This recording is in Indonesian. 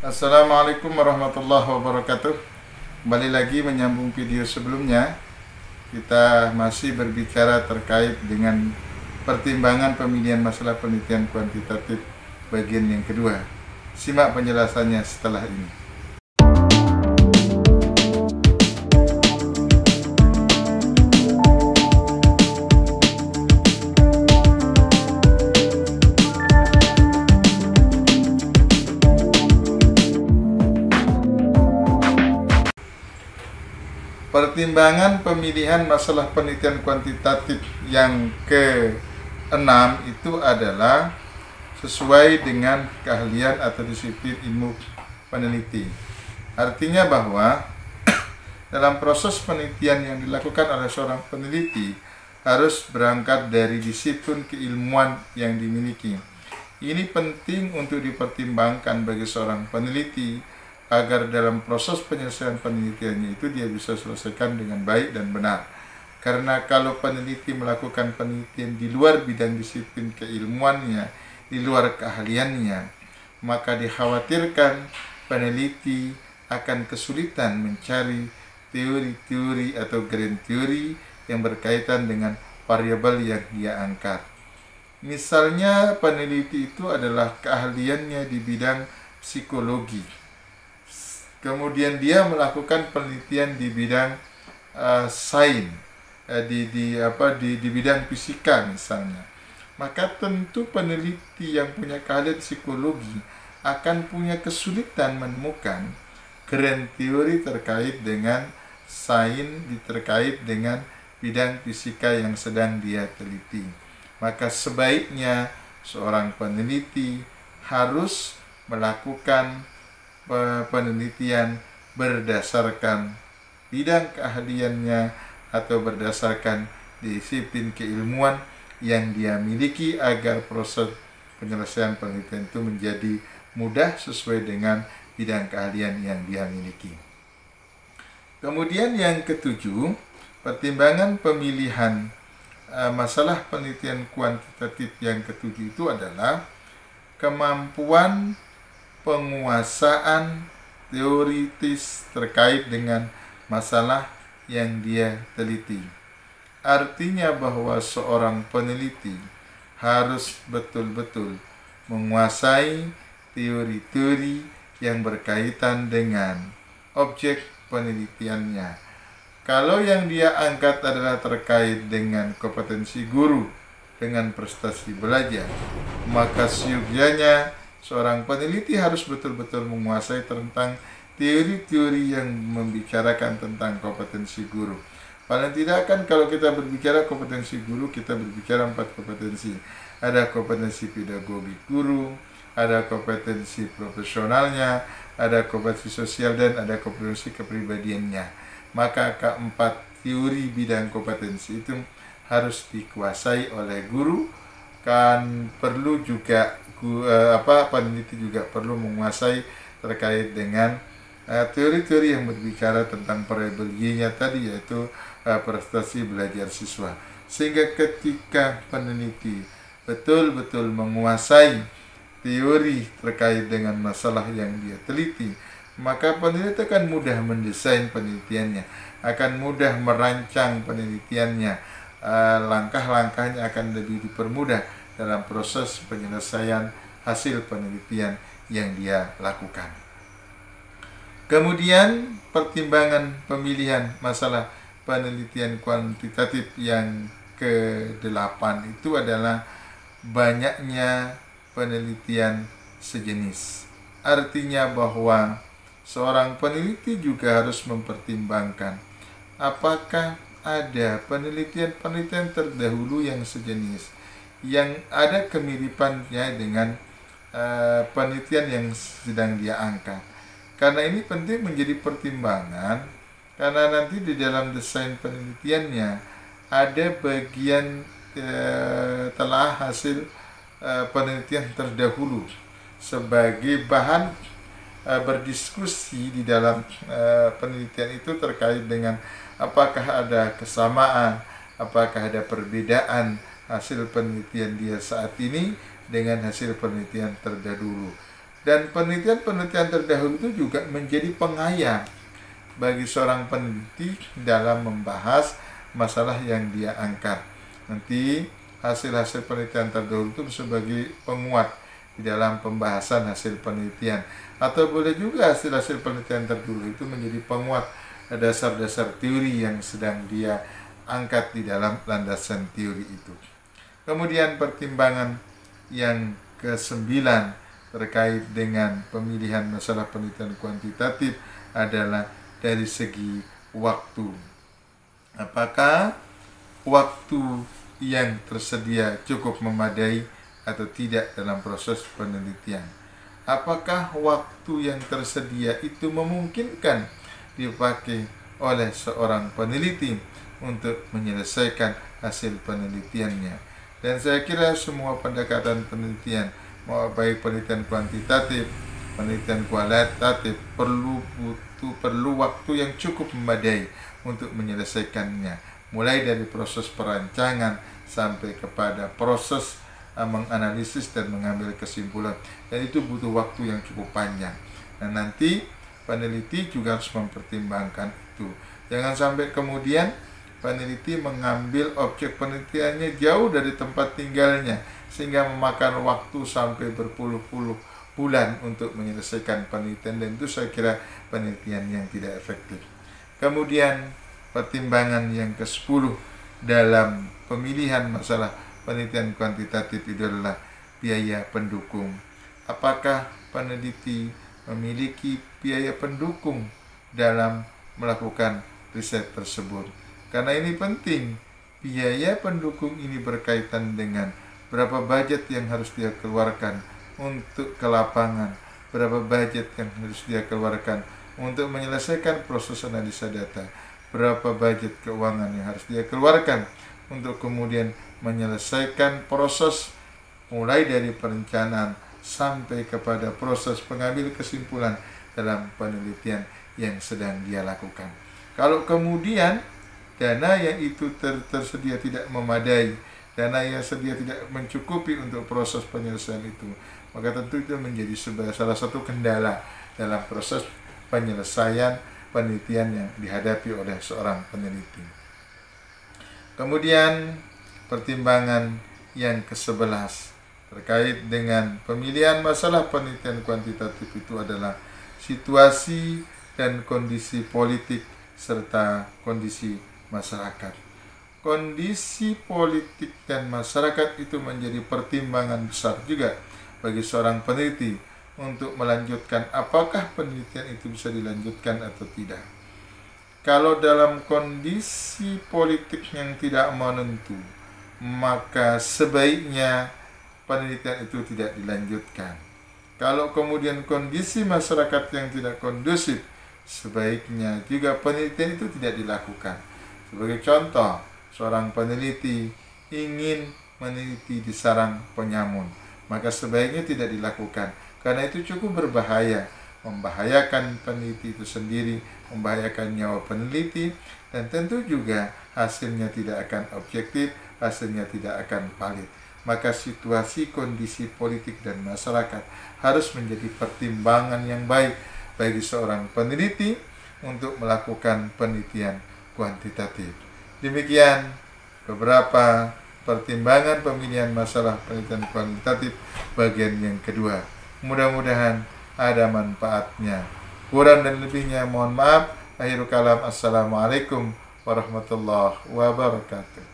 Assalamualaikum warahmatullahi wabarakatuh. Kembali lagi menyambung video sebelumnya. Kita masih berbicara terkait dengan pertimbangan pemilihan masalah penelitian kuantitatif bagian yang kedua. Simak penjelasannya setelah ini. Pertimbangan pemilihan masalah penelitian kuantitatif yang ke-6 itu adalah sesuai dengan keahlian atau disiplin ilmu peneliti. Artinya bahwa dalam proses penelitian yang dilakukan oleh seorang peneliti harus berangkat dari disiplin keilmuan yang dimiliki. Ini penting untuk dipertimbangkan bagi seorang peneliti agar dalam proses penyelesaian penelitiannya itu dia bisa selesaikan dengan baik dan benar. Karena kalau peneliti melakukan penelitian di luar bidang disiplin keilmuannya, di luar keahliannya, maka dikhawatirkan peneliti akan kesulitan mencari teori-teori atau grand teori yang berkaitan dengan variabel yang dia angkat. Misalnya peneliti itu adalah keahliannya di bidang psikologi. Kemudian dia melakukan penelitian di bidang sains, di bidang fisika misalnya. Maka tentu peneliti yang punya keahlian psikologi akan punya kesulitan menemukan grand teori terkait dengan sains, terkait dengan bidang fisika yang sedang dia teliti. Maka sebaiknya seorang peneliti harus melakukan penelitian berdasarkan bidang keahliannya atau berdasarkan disiplin keilmuan yang dia miliki agar proses penyelesaian penelitian itu menjadi mudah sesuai dengan bidang keahlian yang dia miliki. Kemudian yang ketujuh, pertimbangan pemilihan masalah penelitian kuantitatif yang ketujuh itu adalah kemampuan penguasaan teoritis terkait dengan masalah yang dia teliti. Artinya bahwa seorang peneliti harus betul-betul menguasai teori-teori yang berkaitan dengan objek penelitiannya. Kalau yang dia angkat adalah terkait dengan kompetensi guru dengan prestasi belajar, maka seyogyanya seorang peneliti harus betul-betul menguasai tentang teori-teori yang membicarakan tentang kompetensi guru. Paling tidak kan kalau kita berbicara kompetensi guru, kita berbicara 4 kompetensi. Ada kompetensi pedagogi guru, ada kompetensi profesionalnya, ada kompetensi sosial, dan ada kompetensi kepribadiannya. Maka keempat teori bidang kompetensi itu harus dikuasai oleh guru. Kan perlu juga peneliti juga perlu menguasai terkait dengan teori-teori yang berbicara tentang variabel Y-nya tadi, yaitu prestasi belajar siswa. Sehingga ketika peneliti betul-betul menguasai teori terkait dengan masalah yang dia teliti, maka peneliti akan mudah mendesain penelitiannya, akan mudah merancang penelitiannya, langkah-langkahnya akan lebih dipermudah dalam proses penyelesaian hasil penelitian yang dia lakukan. Kemudian pertimbangan pemilihan masalah penelitian kuantitatif yang ke-8 itu adalah banyaknya penelitian sejenis. Artinya bahwa seorang peneliti juga harus mempertimbangkan apakah ada penelitian-penelitian terdahulu yang sejenis, yang ada kemiripannya dengan penelitian yang sedang dia angkat. Karena ini penting menjadi pertimbangan, karena nanti di dalam desain penelitiannya ada bagian telah hasil penelitian terdahulu sebagai bahan berdiskusi di dalam penelitian itu terkait dengan apakah ada kesamaan, apakah ada perbedaan hasil penelitian dia saat ini dengan hasil penelitian terdahulu. Dan penelitian-penelitian terdahulu itu juga menjadi pengayah bagi seorang peneliti dalam membahas masalah yang dia angkat. Nanti hasil-hasil penelitian terdahulu itu sebagai penguat di dalam pembahasan hasil penelitian, atau boleh juga hasil-hasil penelitian terdahulu itu menjadi penguat dasar-dasar teori yang sedang dia angkat di dalam landasan teori itu. Kemudian pertimbangan yang ke-9 terkait dengan pemilihan masalah penelitian kuantitatif adalah dari segi waktu. Apakah waktu yang tersedia cukup memadai atau tidak dalam proses penelitian? Apakah waktu yang tersedia itu memungkinkan dipakai oleh seorang peneliti untuk menyelesaikan hasil penelitiannya? Dan saya kira semua pendekatan penelitian, mau baik penelitian kuantitatif, penelitian kualitatif, perlu waktu yang cukup memadai untuk menyelesaikannya, mulai dari proses perancangan sampai kepada proses menganalisis dan mengambil kesimpulan, dan itu butuh waktu yang cukup panjang. Dan nanti peneliti juga harus mempertimbangkan itu. Jangan sampai kemudian peneliti mengambil objek penelitiannya jauh dari tempat tinggalnya, sehingga memakan waktu sampai berpuluh-puluh bulan untuk menyelesaikan penelitian, dan itu saya kira penelitian yang tidak efektif. Kemudian pertimbangan yang ke-10 dalam pemilihan masalah penelitian kuantitatif itu adalah biaya pendukung. Apakah peneliti memiliki biaya pendukung dalam melakukan riset tersebut? Karena ini penting, biaya pendukung ini berkaitan dengan berapa budget yang harus dia keluarkan untuk ke lapangan, berapa budget yang harus dia keluarkan untuk menyelesaikan proses analisa data, berapa budget keuangan yang harus dia keluarkan untuk kemudian menyelesaikan proses mulai dari perencanaan sampai kepada proses pengambil kesimpulan dalam penelitian yang sedang dia lakukan. Kalau kemudian dana yang itu tersedia tidak memadai, dana yang sedia tidak mencukupi untuk proses penyelesaian itu, maka tentu itu menjadi salah satu kendala dalam proses penyelesaian penelitian yang dihadapi oleh seorang peneliti. Kemudian pertimbangan yang ke-11 terkait dengan pemilihan masalah penelitian kuantitatif itu adalah situasi dan kondisi politik serta kondisi masyarakat. Kondisi politik dan masyarakat itu menjadi pertimbangan besar juga bagi seorang peneliti untuk melanjutkan apakah penelitian itu bisa dilanjutkan atau tidak. Kalau dalam kondisi politik yang tidak menentu, maka sebaiknya penelitian itu tidak dilanjutkan. Kalau kemudian kondisi masyarakat yang tidak kondusif, sebaiknya juga penelitian itu tidak dilakukan. Sebagai contoh, seorang peneliti ingin meneliti di sarang penyamun, maka sebaiknya tidak dilakukan, karena itu cukup berbahaya, membahayakan peneliti itu sendiri, membahayakan nyawa peneliti, dan tentu juga hasilnya tidak akan objektif, hasilnya tidak akan valid. Maka situasi, kondisi politik dan masyarakat harus menjadi pertimbangan yang baik bagi seorang peneliti untuk melakukan penelitian kuantitatif. Demikian beberapa pertimbangan pemilihan masalah penelitian kuantitatif bagian yang kedua. Mudah-mudahan ada manfaatnya. Kurang dan lebihnya mohon maaf. Akhirul kalam, assalamualaikum warahmatullahi wabarakatuh.